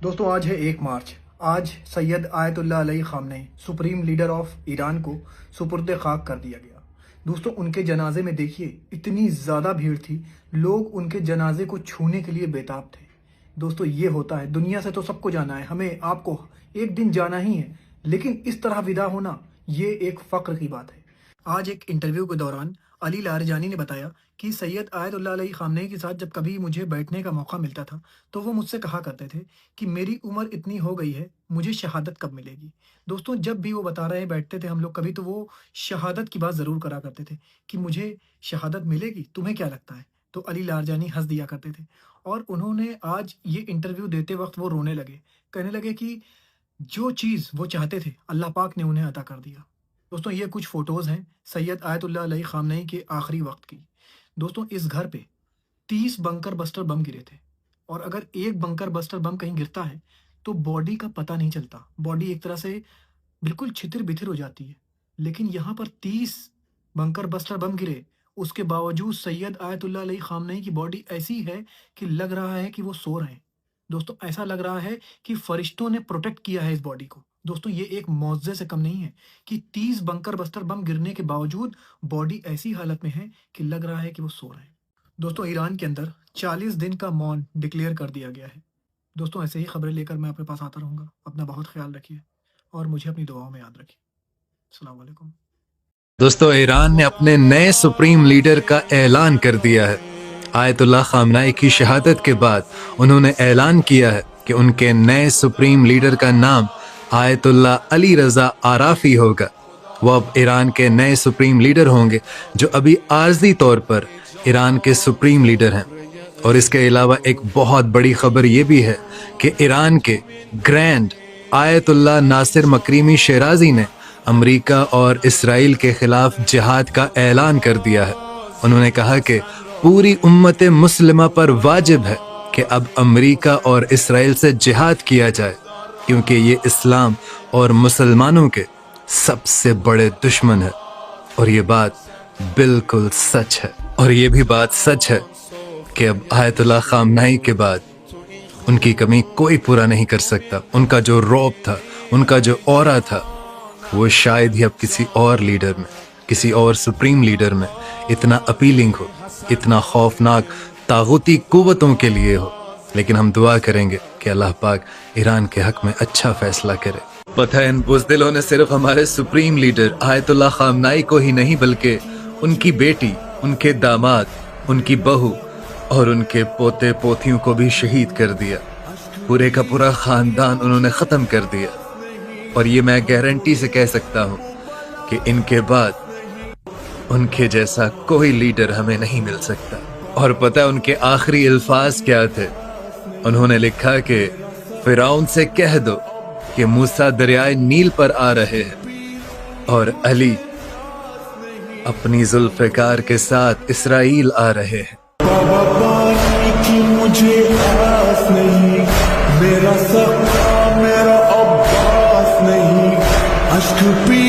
दोस्तों आज है 1 मार्च। आज Syed Ayatollah Ali Khamenei supreme leader of Iran को सुपुर्द खाक कर दिया गया। दोस्तों उनके जनाजे में देखिए इतनी ज़्यादा भीड़ थी, लोग उनके जनाजे को छूने के लिए बेताब थे। दोस्तों ये होता है, दुनिया से तो सबको जाना है, हमें आपको एक दिन जाना ही है, लेकिन इस तरह विदा होना ये एक फ़ख्र की बात है। आज एक इंटरव्यू के दौरान अली लारजानी ने बताया कि सैयद आयतुल्लाह अली खामनेई के साथ जब कभी मुझे बैठने का मौका मिलता था तो वो मुझसे कहा करते थे कि मेरी उम्र इतनी हो गई है, मुझे शहादत कब मिलेगी। दोस्तों जब भी वो बता रहे बैठते थे हम लोग कभी, तो वो शहादत की बात ज़रूर करा करते थे कि मुझे शहादत मिलेगी, तुम्हें क्या लगता है? तो अली लारजानी हंस दिया करते थे। और उन्होंने आज ये इंटरव्यू देते वक्त वो रोने लगे, कहने लगे कि जो चीज़ वो चाहते थे अल्लाह पाक ने उन्हें अता कर दिया। दोस्तों ये कुछ फ़ोटोज़ हैं सैयद आयतुल्लाह अली खामनेई के आखिरी वक्त की। दोस्तों इस घर पे 30 बंकर बस्टर बम गिरे थे, और अगर एक बंकर बस्टर बम कहीं गिरता है तो बॉडी का पता नहीं चलता, बॉडी एक तरह से बिल्कुल छितिर बिथिर हो जाती है। लेकिन यहाँ पर 30 बंकर बस्टर बम गिरे, उसके बावजूद सैयद आयतुल्लाह अली खामनेई की बॉडी ऐसी है कि लग रहा है कि वो सो रहे हैं। दोस्तों ऐसा लग रहा है कि फरिश्तों ने प्रोटेक्ट किया है इस बॉडी को। दोस्तों ये एक मौजज़े से कम नहीं है कि 30 बंकर बस्तर बम गिरने के बावजूद बॉडी ऐसी हालत में है कि लग रहा है कि वो सो रहे हैं। दोस्तों ईरान के अंदर 40 दिन का मौन डिक्लेयर कर दिया गया है। दोस्तों ऐसे ही खबरें लेकर मैं आपके पास आता रहूँगा। अपना बहुत ख्याल रखिए और मुझे अपनी दुआओं में याद रखिए। अस्सलाम वालेकुम। दोस्तों ईरान ने अपने नए सुप्रीम लीडर का ऐलान कर दिया है। आयतुल्लाह खामनेई की शहादत के बाद उन्होंने ऐलान किया है कि उनके नए सुप्रीम लीडर का नाम आयतुल्लाह अली रज़ा आराफी होगा। वो अब ईरान के नए सुप्रीम लीडर होंगे, जो अभी आर्जी तौर पर ईरान के सुप्रीम लीडर हैं। और इसके अलावा एक बहुत बड़ी खबर ये भी है कि ईरान के ग्रैंड आयतुल्लाह नासिर मकरीमी शिराजी ने अमेरिका और इसराइल के खिलाफ जिहाद का ऐलान कर दिया है। उन्होंने कहा कि पूरी उम्मत मुस्लिमा पर वाजिब है कि अब अमेरिका और इसराइल से जिहाद किया जाए, क्योंकि ये इस्लाम और मुसलमानों के सबसे बड़े दुश्मन है। और ये बात बिल्कुल सच है। और ये भी बात सच है कि अब आयतुल्लाह खामनेई के बाद उनकी कमी कोई पूरा नहीं कर सकता। उनका जो रौब था, उनका जो ऑरा था, वो शायद ही अब किसी और लीडर में, किसी और सुप्रीम लीडर में इतना अपीलिंग हो, इतना खौफनाक तागूती कुव्वतों के लिए हो। लेकिन हम दुआ करेंगे कि अल्लाह पाक ईरान के हक में अच्छा फैसला करे। पता है इन बुज़दिलों ने सिर्फ हमारे सुप्रीम लीडर आयतुल्लाह खामनेई को ही नहीं, बल्कि उनकी बेटी, उनके दामाद, उनकी बहू और उनके पोते पोतियों को भी शहीद कर दिया। पूरे का पूरा खानदान उन्होंने ख़त्म कर दिया। और ये मैं गारंटी से कह सकता हूँ कि इनके बाद उनके जैसा कोई लीडर हमें नहीं मिल सकता। और पता है उनके आखिरी अल्फाज क्या थे? उन्होंने लिखा कि फिरौन से कह दो कि मूसा दरियाए नील पर आ रहे हैं और अली अपनी जुल्फ़िकार के साथ इसराइल आ रहे हैं। बाबा पानी की मुझे आस नहीं, मेरा सखा मेरा अब्बास नहीं, अश्क पी